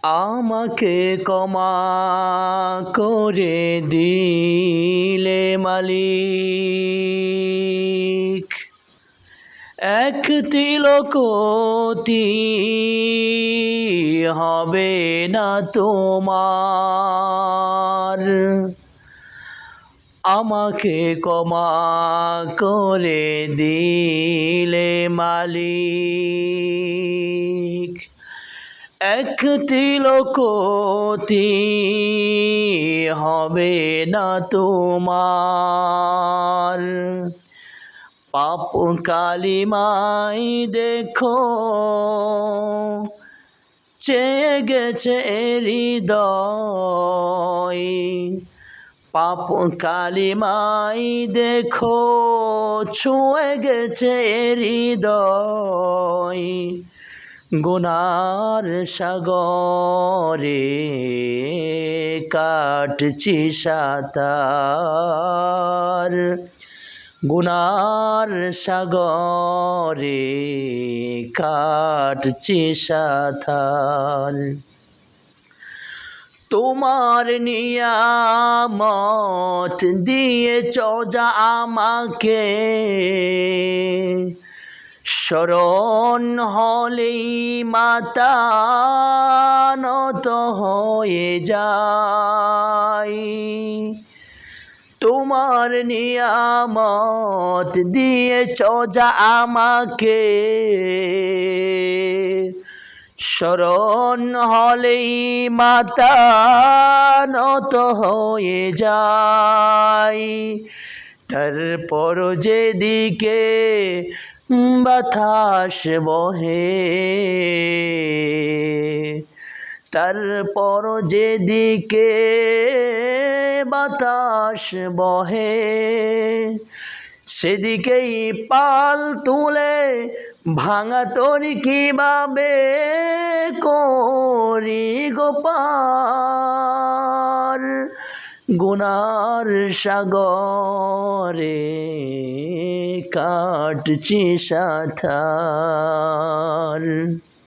আমাকে ক্ষমা করে দিলে মালিক, এক তিলকতি হবে না তোমার। আমাকে ক্ষমা করে দিলে মালিক, এক তিলকতি হবে না তোমার। পাপ কালিমাই দেখো চেয়ে গেছে হৃদয়, পাপ কালিমাই দেখো ছুঁয়ে গেছে হৃদয়। গুনার সাগরে কাটছি সাঁতার, গুনার সাগরে কাটছি সাঁতার। তোমার নিয়ামত দিয়েছ যা আমাকে, স্মরণ হলেই মাথা নত হয়ে যায়। তোমার নিয়ামত দিয়েছ যা আমাকে, স্মরণ হলেই মাথা নত হয়ে যায়। তারপর যেদিকে বাতাস বহে, তারপর যেদিকে বাতাস বহে, সেদিকেই পাল তুলে ভাঙা তরি কিভাবে করি গো পার। গুনার সাগরে কাটছি সাঁতার।